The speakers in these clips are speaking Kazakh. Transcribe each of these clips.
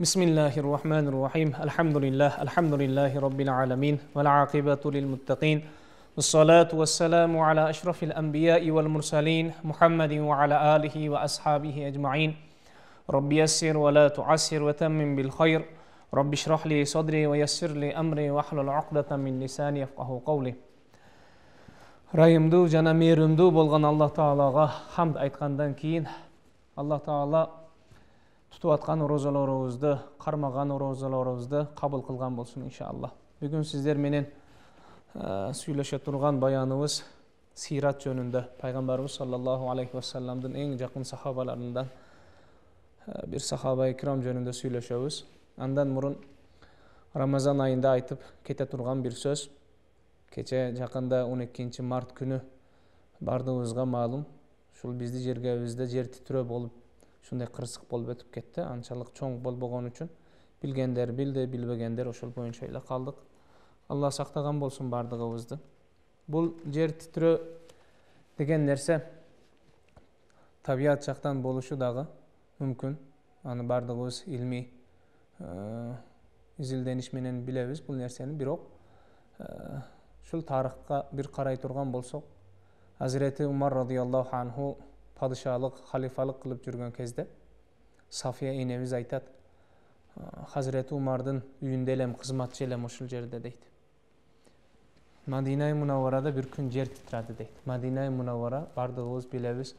Bismillahirrahmanirrahim. Alhamdulillahi rabbil alamin. Wal aqibatu lil muttaqin. Wassalatu wassalamu ala ashrafil anbiya'i wal mursalin. Muhammadin wa ala alihi wa ashabihi ajma'in. Rabbi yassir wa la tu'assir wa tammim bil khair. Rabbi shrah li sadri wa yassir li amri wa hlul 'uqdatan min lisani yafqahu qawli. Райымдуу жана мээрүмдүү болгон Аллах Таалага хамд айткандан кийин Аллах Таала tutub atқан оразаларыбызды, кармаган оразаларыбызды кабыл кылган болсун иншалла. Бүгүн сиздер менен сүйлөшө турган баяныбыз сират жөнүндө. Пайгамбарыбыз саллаллаху алейхи ва салламдын эң жакын сахабаларынан бир сахаба икрам жөнүндө сүйлөшөбүз. Андан мурун Рамазан айында айтып кете турган бир сөз. Кече жакында 12 март күнү бардыгыбызга маалым. Ушул биздин жергебизде жер титирөө болуп, шундай кырсык болуп өтүп кетти. Анчалык чоң болбогон үчүн билгендер билди, билбегендер ошол боюнча эле калдык. Алла сактаган болсун бардыгыбызды. Бул жер титирөө деген нерсе табият жактан болушу дагы мүмкүн. Аны бардыгыбыз илмий изилдениш менен билебиз бул нерсени. Бирок ушул тарыхка бир карай турган болсок, Hazreti Umar radıyallahu anhu padişahlık, халифалык кылып жүргөн кезде Сафия энебиз айтат, Hazreti Умардын үйүндө элем, кызматчы элем ушул жерде дейт. Мадина Мунавварада бир күн жер титирады дейт. Мадина Мунаввара бардыгыбыз билебиз,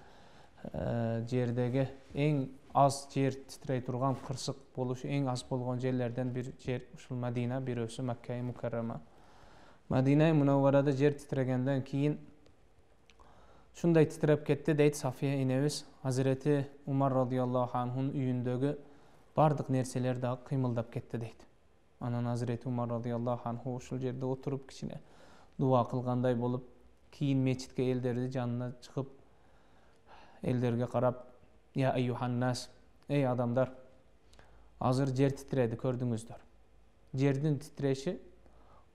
жердеги эң аз жер титирей турган кырсык болушу эң аз болгон жерлерден бир жер ушул Мадина, бирөөсү Макка Мукаррама. Мадина Мунавварада жер титирегенден кийин шундай титиреп кетти дейт Сафия энебиз. Hazreti Umar radıyallahu anh'un үйүндөгү бардык нерселер дагы кыймылдап кетти дейт. Анан Hazreti Umar radıyallahu anhu ушул жерде отуруп кичине дуа кылгандай болуп, кийин мечитке элдерди жанына чыгып, элдерге карап, "Я айюханнас, эй адамдар, азыр жер титиреди, көрдүңүздөр." Жердин титиреши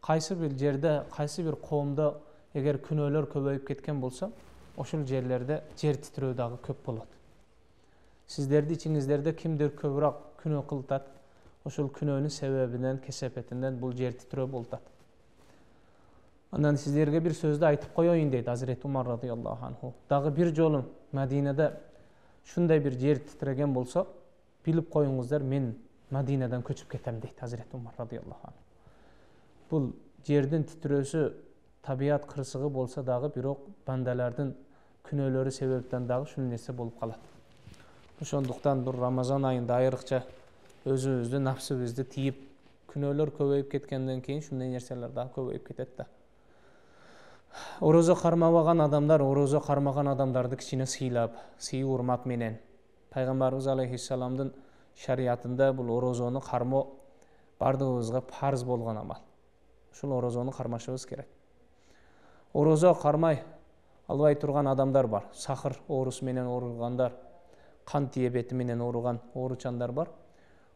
кайсы бир жерде, кайсы бир коомдо эгер күнөөлөр көбөйүп кеткен болсо, ошол жерлерде жер титирөө дагы көп болот. Сиздерди ичиңиздерде кимдир көбүрөөк күнөө кылтат, ошол күнөөнүн себебинен, кесепетинен бул жер титирөө болот. Андан сиздерге бир сөздү айтып коеюн дейт Hazreti Umar radıyallahu anhu. Дагы бир жолу Мадинада шундай бир жер титиреген болсо, билип коюңуздар, мен Мадинадан көчүп кетем дейт Hazreti Umar radıyallahu anhu. Бул жердин титирөөсү табият кырсыгы болсо дагы, бирок бандалардын күнөөлөрү себептен дагы ушул нерсе болуп калат. Ошондуктан бул Рамазан айында айрыкча өзүбүздү, нафсыбызды тийип, күнөөлөр көбөйүп кеткенден кийин ушундай нерселер дагы көбөйүп кетет да. Орозо кармабаган адамдар, орозо кармаган адамдарды кичине сыйлап, сый урмат менен, Пайгамбарыбыз алейхиссаламдын шариятында бул орозону кармоо бардыгыбызга парыз болгон амал. Ушул орозону кармашыбыз керек. Орозо кармай албай турган адамдар бар. Сахыр оорусу менен ооругандар, кан диабети менен ооруган ооручандар бар.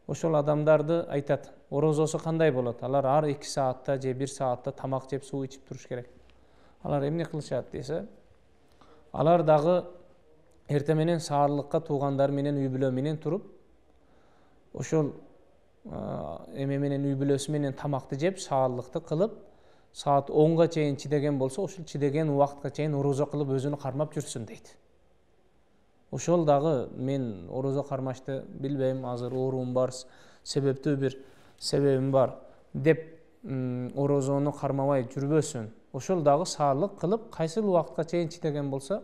Ошол адамдарды айтат, орозосу кандай болот? Алар ар 2 саатта же 1 саатта тамак жеп, суу ичип туруш керек. Алар эмне кылышат десе, алар дагы эрте менен саарлыкка туугандар менен үй бүлө менен туруп, ошол эме менен үй бүлөсү менен тамакты жеп, саарлыкты кылып, саат 10-га чейин чидеген болсо, ошол чидеген убакытка чейин орозо кылып өзүнү кармап жүрсүн дейт. Ошол дагы мен орозо кармашты билбейм, азыр ооруум бар, себептүү бир себебим бар деп орозону кармабай жүрбөсүн. Ошол дагы саарлык кылып, кайсыл убакытка чейин чидеген болсо,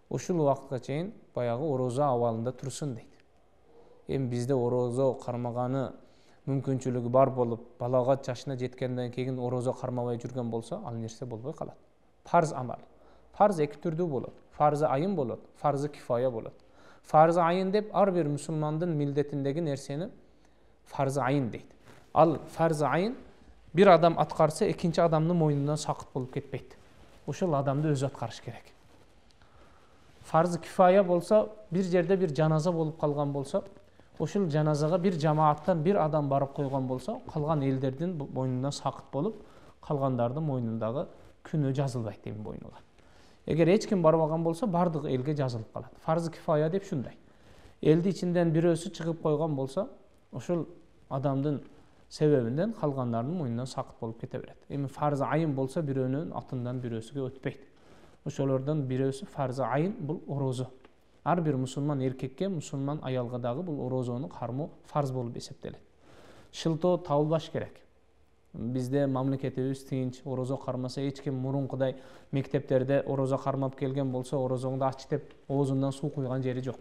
ошол убакытка чейин баягы орозо абалында турсун дейт. Эми бизде орозо кармаганы мүмкүнчүлүгү бар болуп, балагат жашына жеткенден кийин орозо кармабай жүргөн болсо, ал нерсе болбой калат. Парз амал. Парз 2 түрдүү болот. Фарзы айын болот, фарзы кифая болот. Фарзы айын деп ар бир мусулмандын милдетиндеги нерсени фарзы айын дейт. Ал фарзы айын бир адам аткарса, экинчи адамдын мойнунан сакыт болуп кетпейт. Ошол адамды өзү аткарыш керек. Фарзы кифая болсо, бир жерде бир жаназа болуп калган болсо, ошол жаназага бир жамааттан бир адам барып койгон болсо, калган элдердин мойнунан сакыт болуп, калгандардын мойнундагы күнөө жазылбайт эми мойнуга. Эгер эч ким барбаган болсо, бардык элге жазылып калат. Фарзы кифая деп шундай. Элди ичинден бирөөсү чыгып койгон болсо, ошол Adamdın sebebinden kalganlarının moyundan sakıt bolup kete berет. Эми farz ayın bolsa biröөнүн atından birөөсүгө ötpeyt. Ошолордон birөөсү farz ayın bul orozo. Har bir musulman erkekке, musulman ayalga dagы bul orozonu кармоо farz bolup эсептелет. Шылтоо табылбаш керек. Bizde mamleketimiz tinç, orozo karmasa hiç kim murunkuday mekteplerde orozo karmap kelgen bolsa orozongda aç dep oozundan su kuygan jeri jok.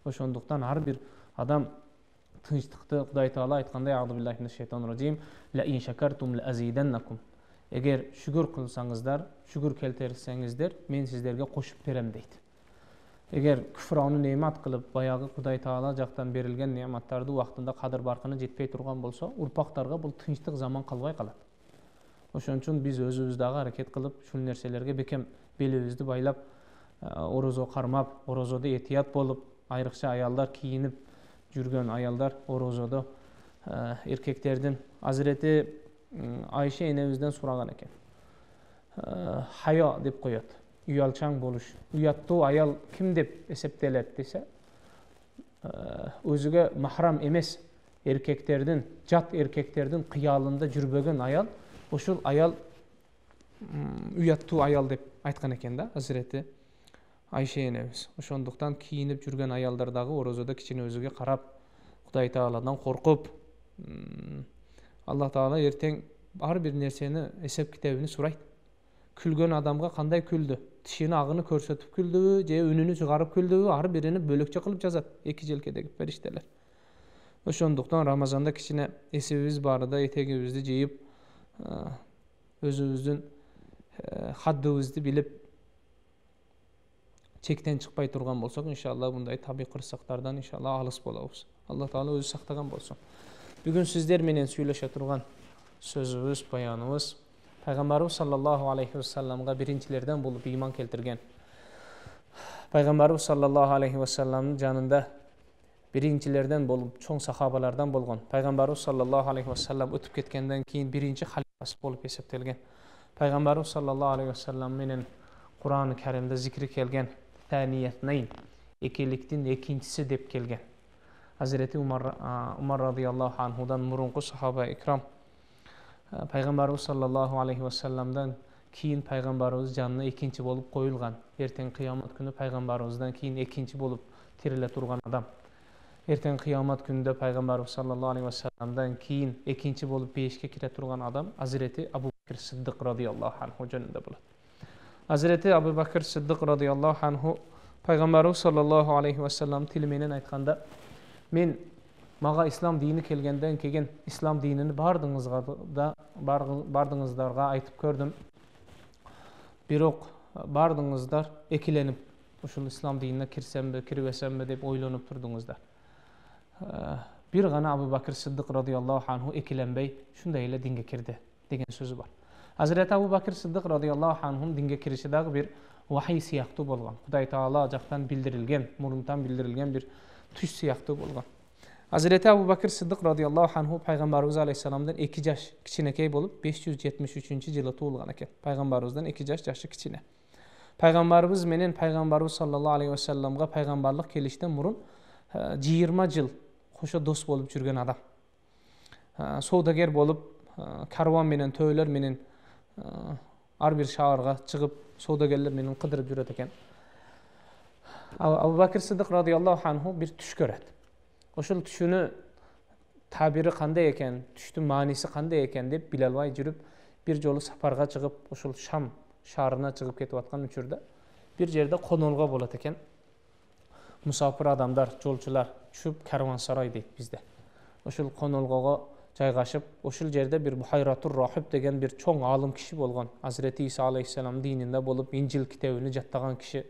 Ошондуктан har bir adam тынчтыкты Кудай Таала айткандай Аъузу биллахи минеш шайтанир ражим ла ин шакартум ла азиданнакум. Эгер шүгүр кылсаңыздар, шүгүр келтирсеңиздер, мен сиздерге кошуп берем дейт. Эгер күфраны немат кылып, баягы Кудай Таала жактан берилген нематтарды убактында кадыр баркыны жетпей турган болсо, урпактарга бул тынчтык заман калбай калат. Ошон үчүн биз өзүбүз дагы аракет кылып, ушул нерселерге бекем белибизди байлап, орозо кармап, орозодо этият болуп, айрыкча аялдар кийинип жүргөн аялдар орозодо эркектердин Азирети Айша энебизден сураган экен. Hayo деп коет. Uyalçan boluş. Uyattуу ayal kim деп эсептелет десе, өзүгө mahram эмес эркектердин, жат эркектердин кыялында жүрбөгөн ayal, ошол ayal uyattуу ayal деп айткан экен да, Азирети Айша энебиз. Ошондуктан кийинип жүргөн аялдар дагы орозодо кичине өзүгө карап, Кудай Тааладан коркуп, Аллах Таала эртең ар бир нерсени эсеп китебини сурайт. Күлгөн адамга кандай күлдү? Тишини агыны көрсөтүп күлдүбү, же үнүнү чыгарып күлдүбү? Ар бирини бөлөкчө кылып жазат эки желкедеги периштелер. Ошондуктан Рамазанда кичине эсебибиз барыда этегибизди жыйып, өзүбүздүн хаддыбызды билип чектен чыкпай турган болсок, иншалла мындай табий кырсыктардан иншалла алыс болобуз. Аллах Таала өзү сактаган болсун. Бүгүн сиздер менен сүйлөшө турган сөзүбүз, баяныбыз Пайгамбарыбыз саллаллаху алейхи ва салламга биринчилерден болуп ыйман келтирген. Пайгамбарыбыз саллаллаху алейхи ва салламдын жанында биринчилерден болуп чоң сахабалардан болгон. Пайгамбарыбыз саллаллаху алейхи ва саллам өтүп кеткенден кийин биринчи халифасы болуп эсептелген. Пайгамбарыбыз саллаллаху алейхи ва саллам менен Кур'ан-ы Керимде зикри келген. Таниятнайн, экиликтин экинчиси деп келген. Hazreti Umar radıyallahu anhudan murunqu sahaba ikram Пайгамбарыбыз саллаллаху алейхи ва салламдан кийин пайгамбарыбыз жанына экинчи болуп коюлган. Эртең кыямат күнү пайгамбарыбыздан кийин экинчи болуп тириле турган адам. Эртең кыямат күнүндө пайгамбарыбыз саллаллаху алейхи ва салламдан кийин экинчи болуп бейишке кире турган адам Hazreti Abu Bakr Siddiq radıyallahu anhu жөнүндө болот. Hazreti Abu Bakr Siddiq radıyallahu anhu Пайгамбарыбыз саллаллаху алейхи ва саллам тили менен айтканда, мен мага ислам дини келгенден кийин ислам динини бардыңыздарга айтып көрдүм. Бирок бардыңыздар экиленип, ушул ислам динине кирсемби, кирбесемби деп ойлонуп турдуңуздар. Бир гана Абу Бакр Сиддик радıyallahu anhu экиленбей, шундай эле динге кирди деген сөзү бар. Hazreti Abu Bakr Siddiq radıyallahu anh'un dinge kirişi dagı bir vahiy siyahtı bolgan. Kuday Taala jaktan bildirilgen, muruntan bildirilgen bir tuş siyahtı bolgan. Hazreti Abu Bakr Siddiq radıyallahu anhu Peygamberimiz aleyhisselamdan 2 yaş kiçinekey bolup 573 yılı tuğulgan eken. Peygamberimizden 2 yaş yaşı kiçine. Peygamberimiz menen Peygamberimiz sallallahu aleyhi ve sellemga peygamberlik kelişten murun 20 yıl koşa dost bolup жүрген adam. Sowdager bolup karvan menen töýler menen ar bir şaharga çıkıp sowdagerler menen kıdırıp jüret eken. Abu Bakr Siddiq radıyallahu anhu bir tuş göret. Oşul tüşünü tabiri kanday eken, tüştün manisi kanday eken dep bile albay jürüp bir jolu saparga çıkıp oşul Şam şaharına çıkıp ketip atkan üçürde bir jerde konolga bolat eken. Musafir adamlar, jolçular çüp kervansaray deyt bizde. Oşul konolgaga жайгашып, ошол жерде bir Buhayratur Rahib деген bir çoң алым киши болгон. Hazreti İsa aleyhisselam dininde bolup İncil kitabını jattagан kişi.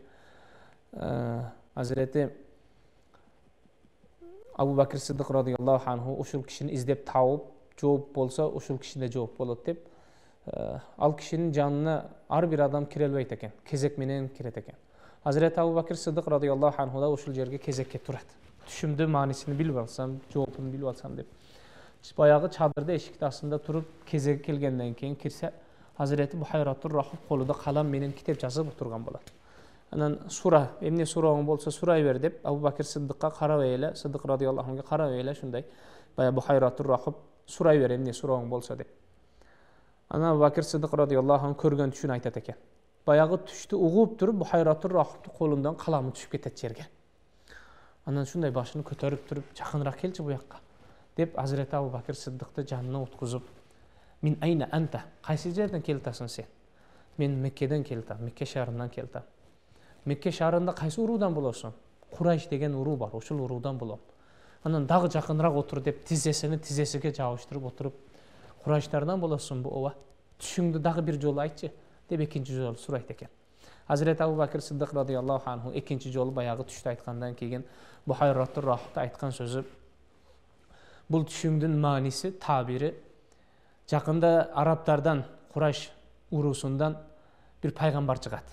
Hazreti Abu Bakr Siddiq radıyallahu anhu ошол kişini izdep taup, жооп bolsa ошол kişide жооп bolot dep. Al kişinin janına ar bir adam kirelbeyt eken, kezek menen kiret eken. Hazreti Abu Bakr Siddiq radıyallahu anhu da ошол жерге кезекке turat. Түшүмдү маанисин билип алсам, жоопун билип алсам деп. Bayagı çadırda eşikte aslında turup kezege kelgenden keyin kirse Hazreti Buhayratur Rahib kolunda kalam menen kitap жазып oturgan bolat. Anan sura, emne surağın bolsa surayı ver dep Abu Bakr Siddiqqa qarab eyle, Siddiq radıyallahu anh'a qarab eyle şunday. baya Buhayratur Rahib suray berem ne surağın bolsa dep. Ana Abu Bakr Siddiq radıyallahu anh körgön düşün aytat eken. Bayağı düştü uğup durup Buhayratur Rahib'ni kolundan kalamı düşüp ketet jerge. Andan şunday başını kötörüp durup jakınrak kelçi bu yakka dep Hazreti Abu Bakr Siddiq'ty janına utkuzup min ayna anta qaysi jerden keltasın sen? Men Mekke'den keltam, Mekke şahrından keltam. Mekke şahrında qaysi urudan bolosun? Quraysh degen uru bar, oşul urudan bolom. Andan dagı jakınrak otur dep tizesini tizesiga jabıştırıp oturup Qurayshlardan bolosun bu ova. Düşüңdü dagı bir jol aytçı dep ekinci jol surayt eken. Hazreti Abu Bakr Siddiq radıyallahu anhu ikinci jolu bayağı düştü aytkandan keyin Buhayratur Rahib'te aytkan sözü bu düşüңdün manisi, tabiri jakında Araplardan, Quraysh urusundan bir paygambar çıgat.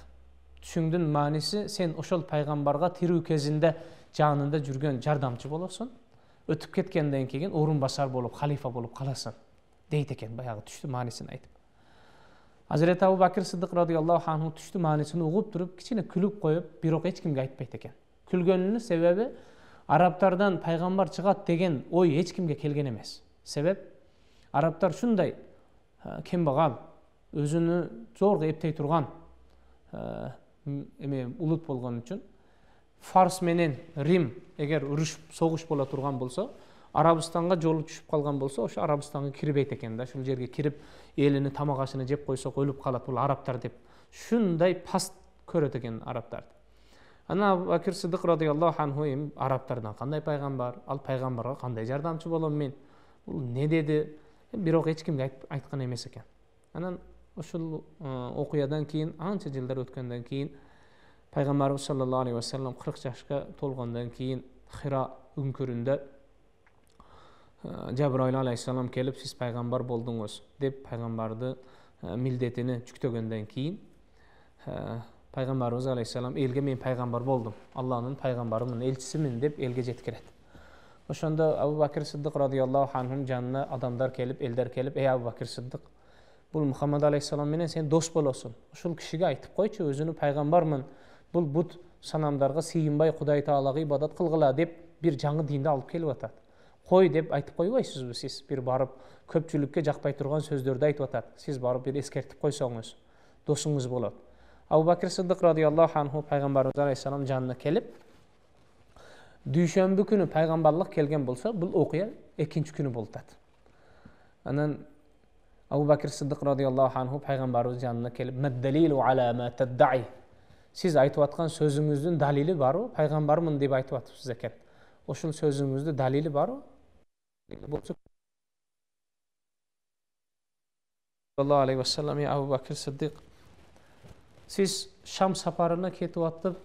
Düşüңdün manisi sen oşol paygambarga tiriw kezinde janında жүрgön jardamçı bolosun. Ötüp ketkenden keyin orun basar bolup, halifa bolup kalasın. Deyt eken bayağı düştü manisini aytıp. Hazreti Abu Bakr Siddiq radıyallahu anhu düştü manisini uğup durup kiçine külüp koyup birok hiç kimge aytpayt eken. Külgönünün sebebi Araplardan paygambar çıgat degen oy hiç kimge kelgen emes. Sebep Araplar şunday kembagal, özünü zorga eptey turgan ulut bolgon üçün Fars menen Rim eger uruş soğuş bola turgan bolsa Arabistan'a jolu düşüp kalgan bolsa oşo Arabistan'a kiribeyt eken da şul jerge kirip elini tamagaşını jep koysok ölüp kalat bul Araptar dep şunday past köröt eken Araptar. Ana Abu Bakr Siddiq radıyallahu anhu Araptardan kanday paygambar, al paygambarga kanday jardamçı bolom men. Bul ne dedi? Birok hiç kimge aytkan emes eken. Anan oşul okuyadan keyin ança yıllar ötkenden keyin Peygamberimiz sallallahu aleyhi ve sellem 40 yaşka tolgandan keyin Hira ünküründe Cebrail aleyhisselam kelip siz peygamber boldunuz dep peygamberdi mildetini çüktögönden keyin Peygamberimiz aleyhisselam elge men peygamber boldum. Allah'ın peygamberimin elçisimin dep elge jetkiret. Oşonda Abu Bakr Siddiq radıyallahu anh'ın janına adamlar kelip elder kelip ey Abu Bakr Siddiq bul Muhammed aleyhisselam menen sen dost bolosun. Uşul kişige aytıp koyçu özünü peygambermin bul but sanamdarga sıyınbay Huday Taalaga ibadat kılgıla dep bir жаңы dinde alıp kelip atat. Koy dep aytıp koybaysızbı siz bir barıp köpçülükke jakpay turgan sözdөрдү aytıp atat. Siz barıp bir eskertip koysoňuz dosuňuz bolat. Abu Bakr Siddiq radıyallahu anhu Peygamberimiz aleyhisselam janına kelip düşenbi günü peygamberlik kelgen bolsa bul okuya ikinci günü boltat. Anan Abu Bakr Siddiq radıyallahu anhu Peygamberimiz janına kelip "Mad-dalilu ala ma tad'i?" Siz aytıp atkan sözüňüzdün dalili barby? Peygambermin dep aytıp atypsyz eken. Oşul sözüňüzde dalili barby? Bolsa sallallahu aleyhi ve sellem ya Abu Bakr Siddiq siz Şam saparına ketip atyp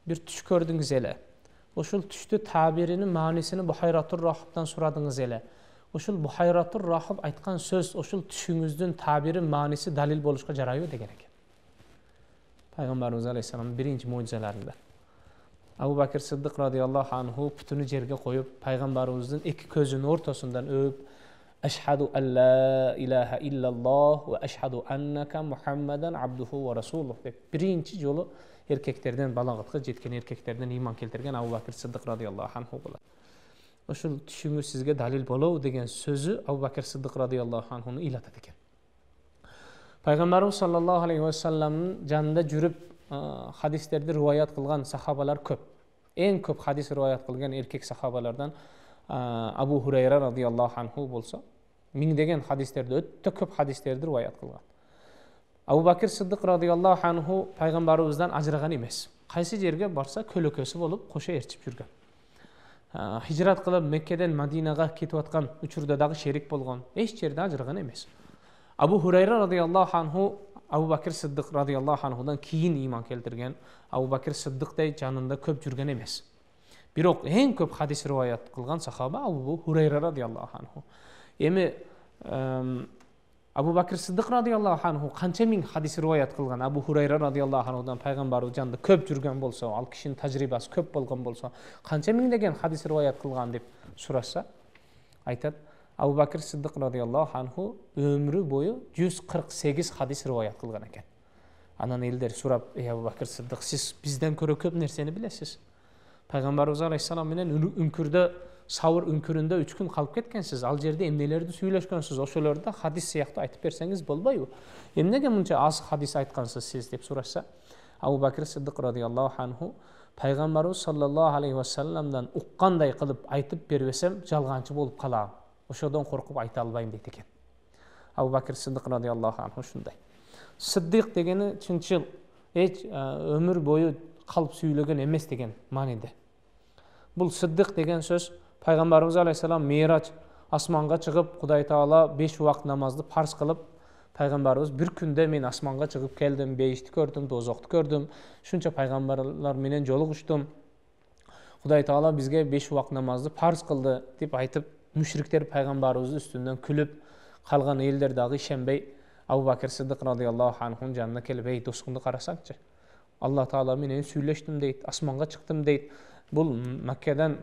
bir түш kördüňiz ele. Oşul түштü tabirinin manisini Buhayratur Rahib'dan soradyňyz ele. Oşul Buhayratur Rahib aytkan söz oşul түшüňüzdün tabiri manisi dalil boluşga jaraýar degen eken. Peygamberimiz aleyhisselamın birinci mucizelerinden. Abu Bakr Siddiq radıyallahu anhu pütünü jerge koyup Peygamberimizin iki közünün ortasından öp Eşhedü en la ilahe illallah ve eşhedü enneke Muhammeden abduhu ve rasuluh dep birinci jolu erkeklerden balagatga jetken erkeklerden iman keltirgen Abu Bakr Siddiq radıyallahu anhu bolar. Oşul түшүңүz sizge dalil bolou degen sözü Abu Bakr Siddiq radıyallahu anhu'nu ilatat eken. Peygamberimiz sallallahu aleyhi ve sellem'in janında jürüp hadislerde rivayet kılgan sahabalar köp. En köp hadis rivayet kılgan erkek sahabalardan Abu Hurayra radıyallahu anhu bolsa, mingdegen hadislerde ötte köp hadislerde rivayet kılgan. Abu Bakr Siddiq radıyallahu anhu Peygamberimizden ajragan emes. Qaysi jerge barsa kölökösü bolup koşa erçip jürgen. Hicrat kılıp Mekke'den Madinaga ketip atkan uçurda dagı şerik bolgan. Hiç jerde ajragan emes. Abu Hurayra radıyallahu anhu Abu Bakr Siddiq radıyallahu anhu'dan keyin iman keltirgen. Abu Bakr Siddiq'day janında köp jürgen emes. Birok en köp hadis rivayet kılgan sahaba Abu Hurayra radıyallahu anhu. Emi Abu Bakr Siddiq radıyallahu anhu kança ming hadis rivayet kılgan Abu Hurayra radıyallahu anhu'dan peygamberimiz janında köp jürgen bolsa, al kişinin tajribasi köp bolgan bolsa, kança mingdegen hadis rivayet kılgan dep surasa aytat. Abu Bakr Siddiq radıyallahu anhu ömrü boyu 148 hadis rivayet kılgan eken. Anan elder surap, ey Abu Bakr Siddiq siz bizden körö köp nerseni bilesiz. Peygamberimiz aleyhisselam menen ünkürde сауыр үңкүрүндө 3 күн калып кеткенсиз, ал жерде эмнелерди сүйлөшкөнсүз, ошолорду хадис сыяктуу айтып берсеңиз болбойбу? Эмнеге мынча аз хадис айткансыз сиз деп сурашса, Абу Бакр Сиддик радыйаллаху анху пайгамбарыбыз саллаллаху алейхи ва салламдан уккандай кылып айтып бербесем жалганчы болуп калам. Ошодон коркуп айта албайм дейт экен. Абу Бакр Сиддик радыйаллаху анху ушундай. Сиддик дегени чынчыл, өмүр бою калып сүйлөгөн эмес деген мааниде. Бул сиддик деген сөз пайгамбарыбыз алейхиссалам Мирач асманга чыгып, Кудай Таала 5 убакыт намазды парз кылып, пайгамбарыбыз bir күндө мен асманга чыгып келдим, бейишти көрдүм, дозокту көрдүм, шунча пайгамбарлар менен жолугуштум. Кудай Таала бизге 5 убакыт намазды парз кылды деп айтып, мушриктер пайгамбарыбыздын үстүнөн күлүп, калган элдер дагы ишенбей, Абу Бакр Сиддик радыйаллаху анхунун жанына келип, "Эй, досуңду карасаңчы. Алла Таала менен сүйлөштүм" дейт, асманга чыктым дейт. Бул Маккадан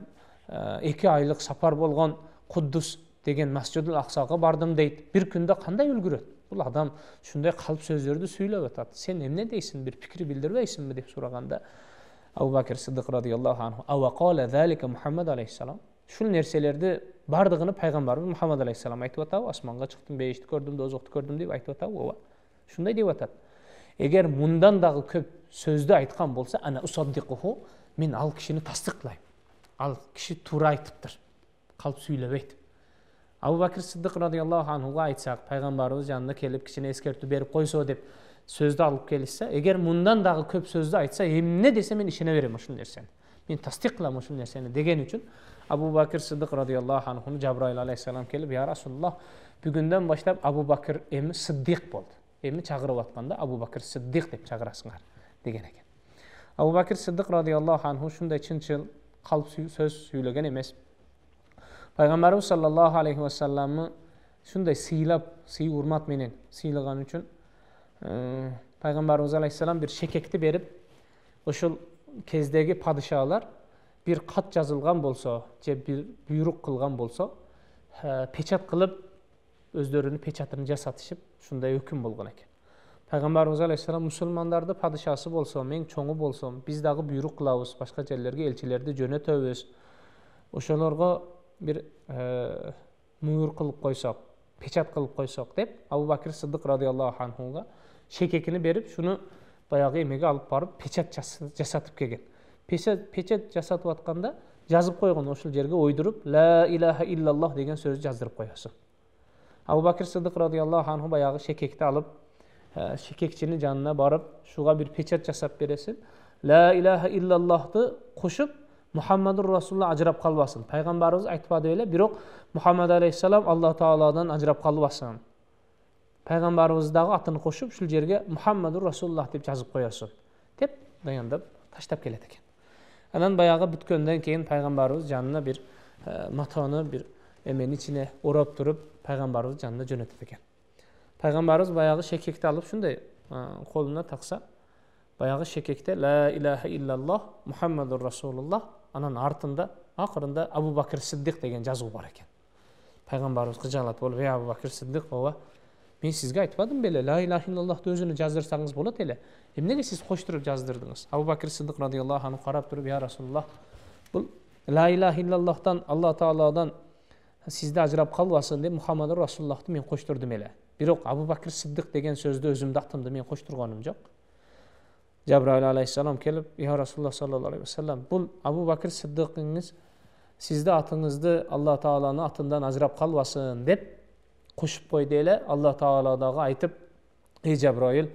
2 айлык сапар болгон Куддус деген Масжидул Аксага бардым дейт. Bir күндө кандай үлгүрөт? Бул адам шундай калп сөздөрдү сүйлөп атат. Сен эмне дейсиң, бир пикир билдирбейсиңби деп сураганда, Абу Бакр Сиддик радыйаллаху анху "Ава кала залика Мухаммад алейхиссалам". Шул нерселерди бардыгыны пайгамбарыбыз Мухаммад алейхиссалам айтып атабы? Асманга чыктым, бейишти көрдүм, дозокту көрдүм деп айтып атабы? Ооба. Шундай деп атат. Эгер мындан дагы көп сөздү айткан болса, ана усаддикуху, мен ал кишини тастыктайм. Ал киши туура айтыптыр. Калп сүйлөбөйт. Абу Бакр Сиддик радыйаллаху анхуга айтсак, пайгамбарыбыз жанына келип кичине эскертүү берип койсо деп сөздү алып келишсе, эгер мындан дагы көп сөздү айтса, эмне десе мен ишене берем ушул нерсени. Мен тастык кылам ушул нерсени деген үчүн Абу Бакр Сиддик радыйаллаху анхуну Жабраил алейхиссалам келип, "Я Расулуллах, бүгүндөн баштап Абу Бакр эми Сиддик болду. Эми чагырып атканда Абу Бакр Сиддик деп чагырасыңар" деген экен. Абу Бакр Сиддик радыйаллаху анху шундай чынчыл калп сөз сүйлөгөн эмес. Пайгамбарыбыз саллаллаху алейхи ва салламны шундай сыйлап, сый урмат менен сыйлаган үчүн пайгамбарыбыз алейхиссалам бир шекекти берип, ошол кездеги падышалар bir кат жазылган болсо, же bir буйрук кылган болсо, печат кылып өздөрүнүн печатын жасатышып, шундай өкүм болгон экен. Пайгамбарыбыз алейхиссалам мусулмандарды падышасы болсо, мен чоңу болсом, биз дагы буйрук кылабыз, башка жерлерге элчилерди жөнөтөбүз. Ошолорго bir муйур кылып койсок, печат кылып койсок деп, Абу Бакр Сиддик радыйаллаху анхуга шекекини берип, шуну баягы эмеге алып барып печат жасатып келген. Печат жасатып атканда жазып койгон, ошол жерге ойдуруп, "Ла илаха иллаллах" деген сөздү жаздырып коесуң. Абу Бакр Сиддик радыйаллаху анху баягы шекекти алып, шекекчинин жанына барып, шуга бир печат жасап бересиң. "Ла илаха иллаллахты кошуп, Muhammadur Rasulullah ажырап калбасын. Пайгамбарыбыз айтпады эле, бирок Мухаммад алейхиссалам Алла Тааладан ажырап калбасын. Пайгамбарыбыз дагы атын кошуп, ушул жерге Muhammadur Rasulullah деп жазып коесуң" деп даяндап таштап келет экен. Анан баягы бүткөндөн кийин пайгамбарыбыз жанына бир матону бир эменин ичине ороп туруп, пайгамбарыбыз жанына жөнөтөт экен. Пайгамбарыбыз баягы шекекти алып шундай колуна такса, баягы шекекте "Ла илаха иллаллах Мухаммадур Расулуллах", анан артында акырында Абу Бакр Сиддик деген жазуу бар экен. Пайгамбарыбыз кыжалат болуп, "Эй Абу Бакр Сиддик, ооба, мен сизге айтпадым беле, ла илаха иллаллахты өзүнө жаздырсаңыз болот эле. Эмнеге сиз коштуруп жаздырдыңыз?" Абу Бакр Сиддик радыйаллаху анху карап туруп, "Я Расулуллах, бул ла илаха иллаллахтан, Алла Тааладан сизди ажырап калбасын деп Мухаммадур Расулуллахты мен коштурдум эле. Бирок Абу Бакр Сиддик деген сөздү өзүмдүн атымды мен коштургонум жок." Жабраил алейхиссалам келип, "Я Расулуллах саллаллаху алейхи ва саллам, бул Абу Бакр Сиддикиңиз сизди атыңызды Алла Тааланын атынан ажырап калбасын деп кошуп койду эле. Алла Таала дагы айтып, "Эй Жабраил,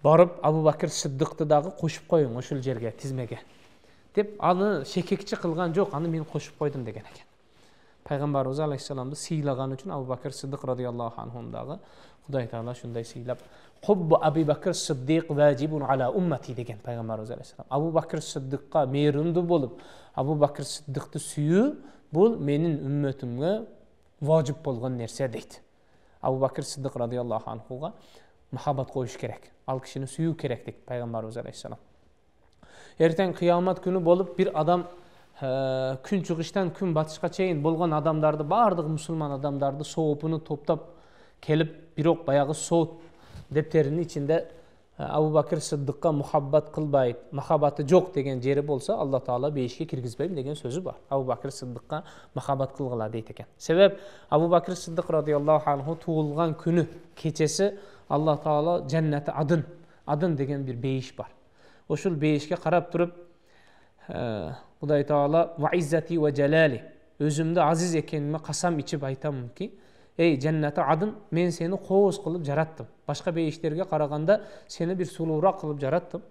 барып Абу Бакр Сиддикти дагы кошуп коюң ошол жерге, тизмеге" деп аны шекекчи кылган жок, аны мен кошуп койдум деген экен. Пайгамбарыбыз алейхиссаламды сыйлаган үчүн Абу Бакр Сиддик радыйаллаху анхуну дагы Кудай Таала шундай сыйлап, "Хуббу Аби Бакр Сиддик ваджибун ала уммати" деген пайгамбарыбыз алейхиссалам. Абу Бакр Сиддикка мээримдүү болуп, Абу Бакр Сиддикти сүйүү бул менин үммөтүмгө важип болгон нерсе дейт. Абу Бакр Сиддик радыйаллаху анхуга махаббат коюш керек. Ал кишини сүйүү керек дейт пайгамбарыбыз алейхиссалам. Эртең кыямат күнү болуп, бир адам күн чыгыштан күн батышка чейин болгон адамдарды, бардык мусулман адамдарды соопуну топтап келип, бирок баягы соот дептеринин ичинде Abu Bakr Sıddıqqa muhabbat qilbaydi, muhabbati yo'q degan jeri bo'lsa, Alloh taolo beshikka kirgizmaydi degan so'zi bor. Abu Bakr Sıddıqqa muhabbat qilg'ila deydi ekan. Sebab Abu Bakr Sıddıq radhiyallohu anhu tug'ilgan kuni kechasi Alloh taolo jannati Adın degan bir beyish bor. O'shul beyishga qarab turib, Xudoy taolo va izzati va jalali, o'zimda aziz ekanimga qasam ichib aytamanki, ey jannati Adın, men seni qo'z qilib jaratdim. Boshqa beyishlarga qaraganda seni bir suluroq qilib jaratdim.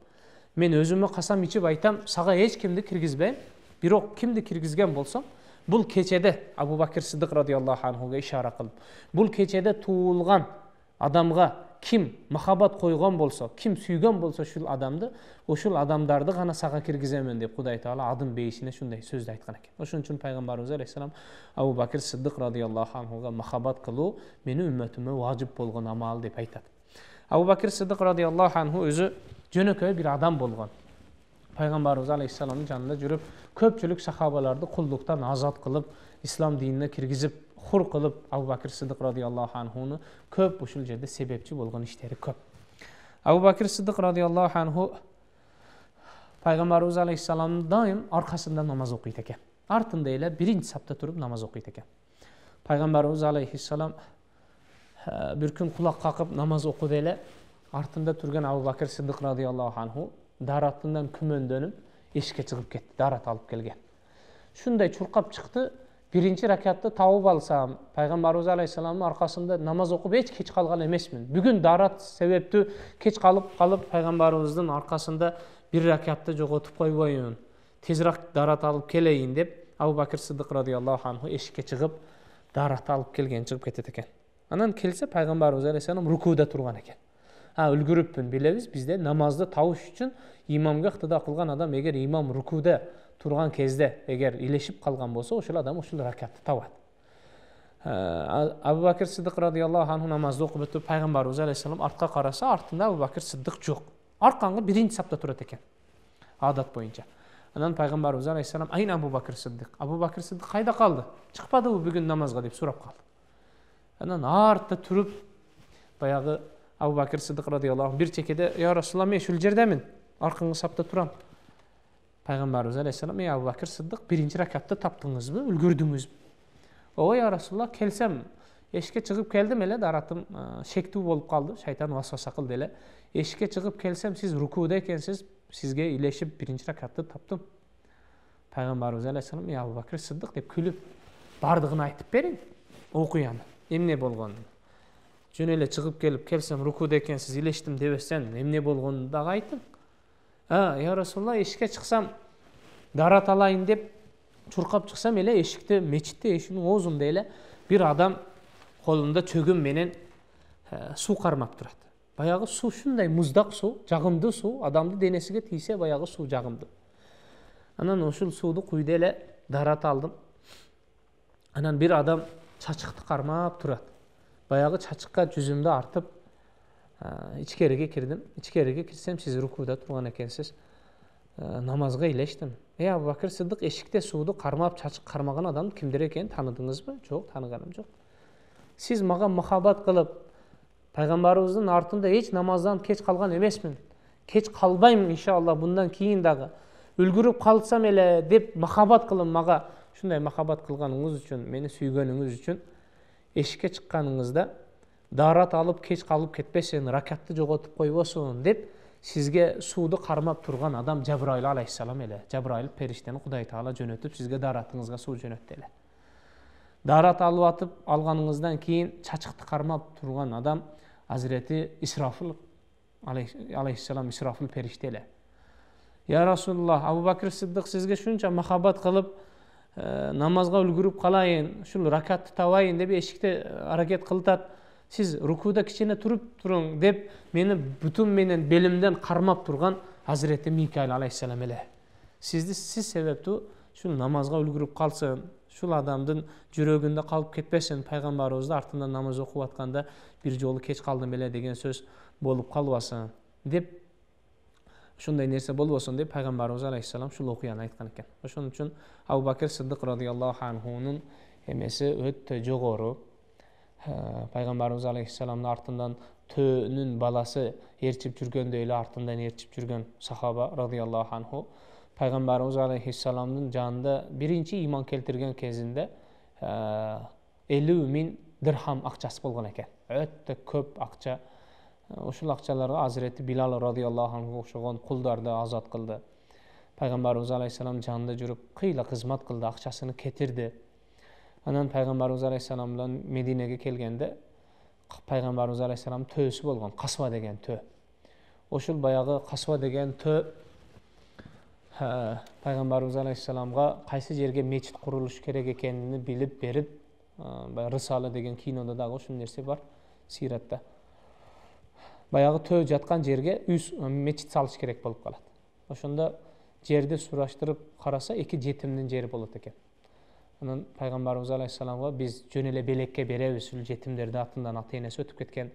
Men o'zimga qasam ichib aytam, saga hech kimni kirgizmayman. Biroq kimni kirgizgan bo'lsam, bul kechada Abu Bakr Siddiq radhiyallohu anhu ga ishora qilib, bul kechada tug'ilgan odamga kim muhabbat qo'ygan bo'lsa, kim suygan bo'lsa shul odamni, o'shul odamlarni g'ana saga kirgizaman deb Xudoy taolo Adın beyishine shunday so'zda aytgan ekan. O'shuning uchun payg'ambarimiz alayhisalom Abu Bakr Siddiq radhiyallohu anhu ga muhabbat qiluv meni ummatimga vojib bo'lgan amal deb aytadi. Abu Bakr Siddiq radhiyallohu anhu o'zi jo'nako'y bir odam bo'lgan. Payg'ambarimiz alayhisalomning yonida yurib, ko'pchilik sahobalarni qulluqdan ozod qilib, islom dinine kirgizib, hur qilib Abu Bakr Siddiq radhiyallohu anhuni ko'p o'shul yerda sebepchi bo'lgan ishlari ko'p. Abu Bakr Siddiq radhiyallohu anhu Payg'ambarimiz alayhisalomning doim orqasida namoz o'qiydi ekan. Ortida ila birinchi safda turib namoz o'qiydi ekan. Payg'ambarimiz alayhisalom bir kun quloq qoqib namoz o'qidilar. Ortida turgan Abu Bakr Siddiq radhiyallohu anhu daratından kumondanib eshikka chiqib ketdi, darat olib kelgan. Shunday churqab chiqdi. Birinchi rakatda tavib alsam, Payg'ambarimiz alayhisalomning orqasida namoz o'qib hech kech qolgan emasman. Bugun darat sababli kech qolib Payg'ambarimizning orqasida bir rakatda jo'g'otib qo'ymayman. Tezroq darat olib kelayin deb Abu Bakr Siddiq radhiyallohu anhu eshikka chiqib darat olib kelgan, chiqib ketdi ekan. Anan kelsa Payg'ambarimiz alayhisalom rukuda turgan ekan. Ulguribman, bilamiz, bizda namozda tavush uchun imomga iqtido qilgan odam agar imom rukuda turgan kezde eğer ilişip kalgan bolsa o'shul adam o'shul rakatni tavadi. Abu Bakr Siddiq radhiyallohu anhu namozda o'qib o'tib Payg'ambarimiz alayhisalom ortga qarasa, ortida Abu Bakr Siddiq yo'q. Orqangi birinchi safda turadi ekan. Odat bo'yicha. Anan Payg'ambarimiz alayhisalom ayni Abu Bakr Siddiq. Abu Bakr Siddiq qayda qoldi? Chiqmadi u bugun namozga deb so'rab qoldi. Anan ortda turib bayog'i Abu Bakr Siddiq radhiyallohu anhu bir chekede ya Rasululloh men shul yerdaman. Orqangi safda turam. Payg'ambarimiz alayhisalom ey Abu Bakr Siddiq birinchi rakatda topdingizmi, ulgurdingizmi? O ya Rasululloh kelsam eshikka chiqib keldim ele daratim shektu bo'lib qoldi, shayton vasvasa qildi ele. Eshikka chiqib kelsam siz rukuda ekansiz, sizga ileshib birinchi rakatda topdim. Payg'ambarimiz alayhisalom ey Abu Bakr Siddiq deb kulib bardığını aytib bering. O'qiyani. Emne bo'lganini. Jo'nele chiqib kelib kelsam rukuda ekansiz, ileshdim debesen, emne bo'lganini da aytdim. Ya Rasululloh eshikka chiqsam darat alayın deb churqab chiqsam ele eshikda mechitda eshikning o'zida ele bir odam qo'lida cho'gim menen suv qarmab turadi. Bayog'i suv shunday muzdoq suv, jag'imdi suv, odamning denesiga tiysa bayog'i suv jag'imdi. Anan o'shul suvni quyda ele darat aldım. Anan bir odam chachiqni qarmab turadi. Bayog'i chachiqqa yuzimda artib ichkariga kirdim. Ichkariga kirsam siz rukuda turgan ekansiz. Namozga ileshdim. Ey Abu Bakr Siddiq eshikda suvni qarmab chachiq qarmagan odam kimdir ekan tanidingizmi? Yo'q, taniganim yo'q. Siz menga muhabbat qilib Payg'ambarimizning ortida hech namozdan kech qolgan emasman. Kech qolmayman inshaalloh bundan keyin dağı. Ulgurib qolsam ele deb muhabbat qilib menga shunday muhabbat qilganingiz uchun, meni suyganingiz uchun eshikka chiqqaningizda darat alıp kech qolib ketpesen, rakatni jo'g'otib qo'yvosun deb sizga suvni qarmab turgan adam Jabroil alayhissalom ele. Jabroil perishtani Xudoy taolo jo'natib sizga daratingizga suv jo'natdilar. Darat alib atib alganingizdan keyin chachiqni qarmab turgan adam Hazreti İsrafil alayhissalom, İsrafil perişteler. Ya Rasululloh, Abu Bakr Siddiq sizga shuncha muhabbat qilib namozga ulgurib qolayın, shul rakatni tavayin deb eshikda harakat qiladi. Siz rukuda kichine turib turing deb meni butun menen belimden qarmab turgan Hazreti Mikail alayhissalom ele. Siz sebepli shul namozga ulgurib qolsin, shul odamning yuragida qolib ketpesin, payg'ambarimizning ortidan namoz o'qib atganda bir yo'li kech qoldim ele degan so'z bo'lib qolmasin deb shunday narsa bo'lmasin deb payg'ambarimiz alayhissalom shul o'qiyani aytgan ekan. Shuning uchun Abu Bakr Siddiq radhiyallohu anhuning emesi o'ta jo'g'ori Пайгамбарыбыз алейхиссаламдын артынан төөнүн баласы ээрчип жүргөндөй эле артынан ээрчип жүргөн сахаба радыйаллаху анху Пайгамбарыбыз алейхиссаламдын жанында биринчи иман келтирген кезинде 50.000 дирхам акчасы болгон экен. Өтө көп акча. Ушул акчаларга Азирети Билал радыйаллаху анху окшогон кулдарды азат кылды. Пайгамбарыбыз алейхиссалам жанында жүрүп кыйла кызмат кылды, акчасыны кетирди. Анан Пайгамбарыбыз алейхиссалам менен Мединеге келгенде Пайгамбарыбыз алейхиссалам төөсү болгон, Касва деген төө. Ошол баягы Касва деген төө Пайгамбарыбыз алейхиссаламга кайсы жерге мечит курулуш керек экенин билип берип, Рысала деген кинода дагы ушул нерсе бар, сиратта. Баягы төө жаткан жерге мечит салыш керек болуп калат. Ошондо жерди сураштырып караса, 2 жетимдин жери болот экен. Анан Пайгамбарыбыз алейхиссаламга биз жөн эле белекке беребиз, ушул жетимдерди атынан ата энеси өтүп кеткен.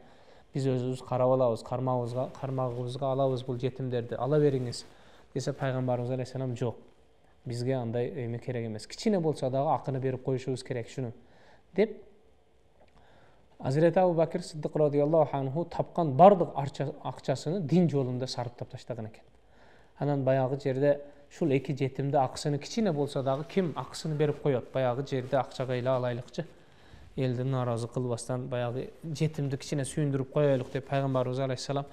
Биз өзүбүз карап алабыз, кармагыбызга алабыз бул жетимдерди, ала бериңиз десе Пайгамбарыбыз алейхиссалам жок. Бизге андай эме керек эмес. Кичине болсо дагы акыны берип коюшубуз керек шуну деп Азирети Абу Бакир Сиддик радыйаллаху анху тапкан бардык акчасыны дин жолунда сарптап таштаган экен. Анан баягы жерде ушул 2 жетимди акысыны кичине болсо дагы ким акысыны берип коет? Баягы жерде акчага эле алайлыкчы. Элди нааразы кылбастан баягы жетимди кичине сүйүндүрүп коелук деп Пайгамбарыбыз алейхиссалам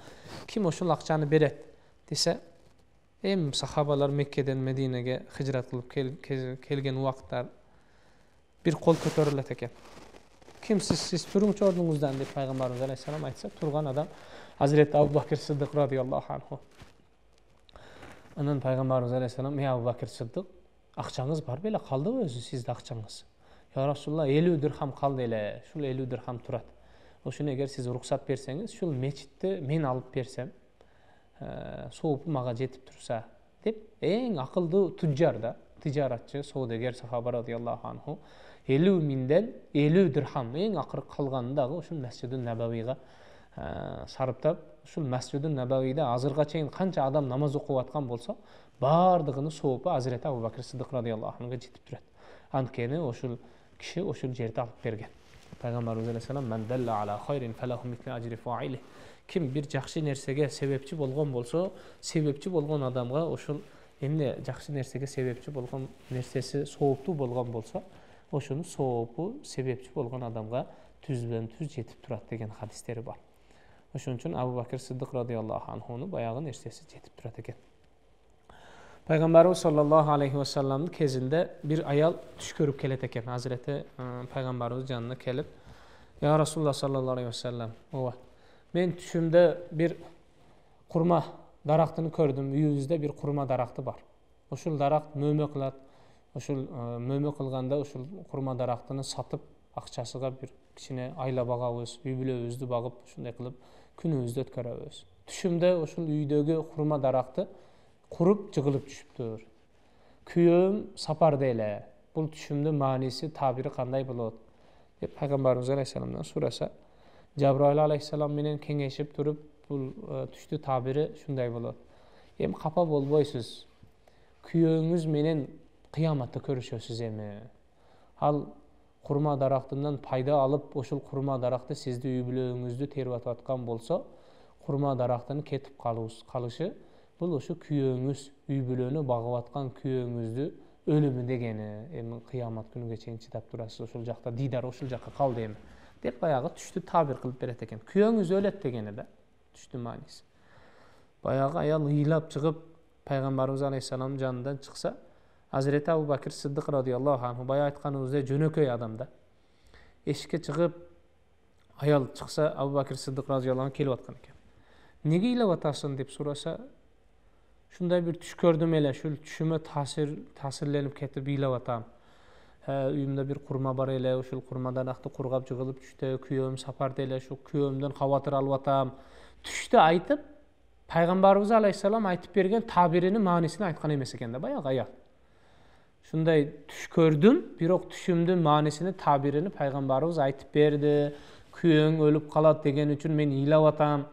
ким ошол акчаны берет десе, эми сахабалар Меккеден Мединеге хижрат кылып келген убакыттар бир кол көтөрүлөт экен. Ким сиз туруңчу ордуңуздан деп Пайгамбарыбыз алейхиссалам айтса, турган адам Азирети Абу Бакир Сиддик радыйаллаху анху. Анан Пайгамбарыбыз алейхиссалам: "Абу Бакир Сиддик, акчаңыз бар беле, калдыбы өзү сизде акчаңыз?" "Я Расулулла, 50 дирхам калды эле, ушул 50 дирхам турат. Ошону эгер сиз уруксат берсеңиз, ушул мечитти мен алып берсем, соопу мага жетип турса" деп эң акылдуу туджар да, тижаратчы, соодагер сахаба радыйаллаху анху 50.000ден 50 дирхам эң акыры калганын дагы ушул Масжидун Набавийга сарыптап, ушул Масжидун Набавийде азырга чейин канча адам намаз окуп аткан болсо, бардыгынын соопу Азирети Абу Бакир Сиддик радыйаллаху анхуга жетип турат. Анткени ошол киши ошол жерди алып берген. Пайгамбарыбыз алейхиссалам: "Мен далла ала хайрин фалаху мисли ажри фаили." Ким бир жакшы нерсеге себепчи болгон болсо, себепчи болгон адамга ошол эмне жакшы нерсеге себепчи болгон нерсеси сооптуу болгон болсо, ошонун соопу себепчи болгон адамга түздөн түз жетип турат деген хадистери бар. Ошон үчүн Абу Бакир Сиддик радыйаллаху анхунун баягы нерсеси жетип турат экен. Пайгамбарыбыз саллаллаху алейхи ва салламдын кезинде бир аял түш көрүп келет экен. Азирети Пайгамбарыбыз жанына келип: "Я Расулуллах саллаллаху алейхи ва саллам, мен түшүмдө бир курма дарактын көрдүм. Үйүбүздө бир курма даракты бар. Ошол даракт мөмө кылат. Ошол мөмө кылганда ошол курма дарактыны сатып, акчасыга бир кичине айла багабыз, үй бүлөбүздү багып, ушундай кылып күнүбүздү өткөрөбүз. Түшүмдө ошол үйдөгү курма даракты куруп жыгылып түшүптүр. Күйөөм сапарда эле. Бул түшүмдүн мааниси, табири кандай болот?" деп Пайгамбарыбыз алейхиссаламдан сураса, Жабраил алейхиссалам менен кеңешип туруп, бул түштү табири ушундай болот: "Эми капа болбойсуз. Күйөөңүз менен кыяматта көрүшөсүз эми. Ал курма дарактынан пайда алып, ошол курма даракты сизди үй бүлөңүздү терип аткан болсо, курма дарактын кетип калышы бул ошо күйөөңүз, үй бүлөнү багып аткан күйөөңүздү өлүмү дегени. Эми кыямат күнүгө чейин чыдап турасыз, ошол жакта дидар ошол жакка калды эми" деп баягы түштү табир кылып берет экен. Күйөөңүз өлөт дегени да түштүн мааниси. Баягы аял ыйлап чыгып Пайгамбарыбыз алейхиссаламдын жанынан чыкса, Азирети Абу Бакир Сиддик радыйаллаху анху бая айтканыбыздай жөнөкөй адам да. Эшикке чыгып аял чыкса, Абу Бакир Сиддик радыйаллаху анху келип аткан экен. "Неге ыйлап атасың?" деп сураса, "Ушундай бир түш көрдүм эле, ушул түшүмө таасирленип кетип ыйлап атам. Үйүмдө бир курма бар эле, ушул курма даракты кургап жыгылып түштө, күйөөм сапарда эле, ушул күйөөмдөн кабатыр алып атам." Түштү айтып, Пайгамбарыбыз алейхиссалам айтып берген табиринин маанисин айткан эмес экен да баягы аял. Ушундай түш көрдүм, бирок түшүмдүн маанисини, табирини Пайгамбарыбыз айтып берди. Күйөөң өлүп калат деген үчүн мен ыйлап атам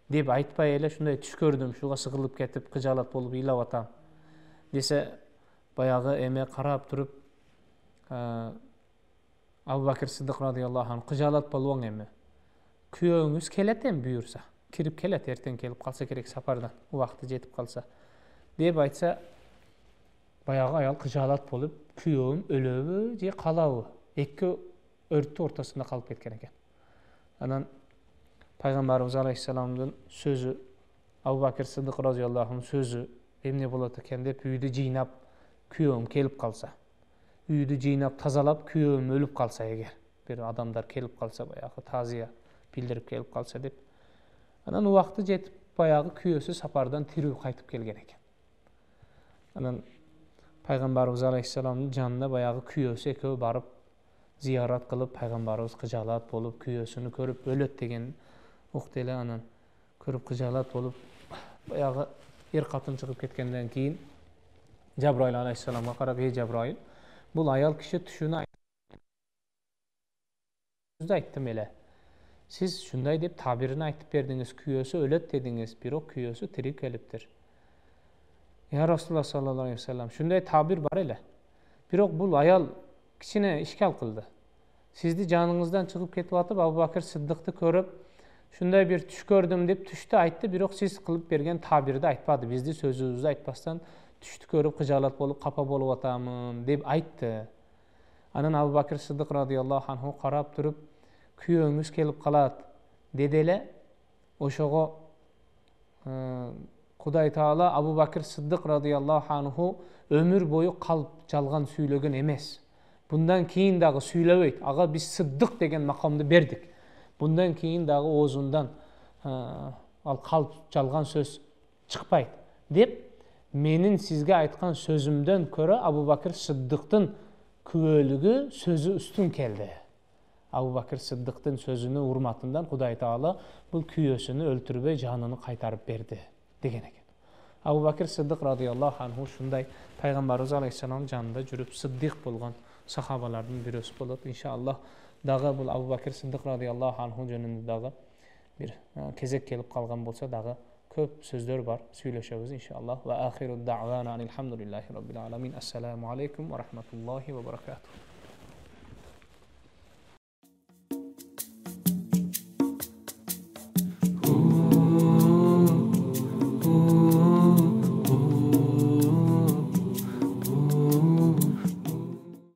деп айтпай эле, ушундай түш көрдүм, шуга сыгылып кетип, кыжаалат болуп ыйлап атам десе, баягы эме карап туруп, Abu Bakr Siddiq radıyallahu anh kıjalat bolwan emi. Küyöňüz keleten buyursa, kirip kelet erten kelip kalsa kerek sapardan, o wagty jetip kalsa. Dep aýtsa, bayağı ayal kıjalat bolup, küyöğüm ölöbü je kalabı. Ekki örtü ortasında kalıp ketken eken. Anan Peygamberimiz Aleyhisselam'ın sözü, Abu Bakr Siddiq radıyallahu anh sözü emne bolat eken dep üýdi jyynap küyöğüm kelip kalsa. Üýdi jyynap tazalap küyöğüm ölüp kalsa eger. Bir adamlar kelip kalsa bayağı taziya bildirip kelip kalsa dep. Anan o wagty jetip bayağı küyösü sapardan tiriw qaytyp kelgen eken. Anan Peygamberimiz Aleyhisselam'ın janına bayağı küyösü ekö barıp ziyarat kılıp Peygamberimiz kıjalat bolup küyösünü körüp ölet degen uktele anan körüp kıjalat bolup bayağı er katın çıkıp ketkenden keyin Cebrail Aleyhisselam'a karap "Ey Cebrail, bul ayal kişi tüşünü aytdım ele. Siz şunday dep tabirini aytıp berdiňiz, küyösü ölet dediňiz, birok küyösü tirik kelipdir. Ya Rasulullah sallallahu aleyhi ve sellem, şunday tabir bar ele. Birok bul ayal kişine işgal kıldı. Sizdi canınızdan çıkıp ketip atıp Abu Bakr Siddiq'ty körüp şunday bir түш gördüm dep түштü aytdı, birok siz kılıp bergen tabirdi aytpady. Bizdi sözüňizdi aytpastan түштü körüp kıjalat bolup kapa bolup atamyn dep aytdı. Anan Abu Bakr Siddiq radıyallahu anhu karap durup küyöňüz kelip kalat dedele. Oşogo Hudaý Taala Abu Bakr Siddiq radıyallahu anhu ömür boyu kalp jalgan süýlegen emes. Bundan keyin dağı süýlebeýt. Aga biz Siddiq degen makamdy berdik. Bundan keyin dağı ozundan al kalp jalgan söz çıkpayt dep menin sizge aytkan sözümden körä Abu Bakr Siddiq'tın küölügü sözü üstün keldi. Abu Bakr Siddiq'tın sözünü urmatından Hudaý Taala bu küyösünü öldürüp janını qaytarıp berdi degen eken. Abu Bakr Siddiq radıyallahu anhu şunday Peygamberimiz Aleyhisselam janında jürüp Siddiq bolgan sahabalardan birisi bolat. İnşallah dağı bu Abu Bakr Siddiq radıyallahu anhu jönünde dağı bir kezek kelip kalgan bolsa dağı köp sözler var. Süýleşebiz inşallah. Ve ahiru da'vana elhamdülillahi rabbil alamin. Esselamu aleyküm ve rahmetullahi ve berekatuhu.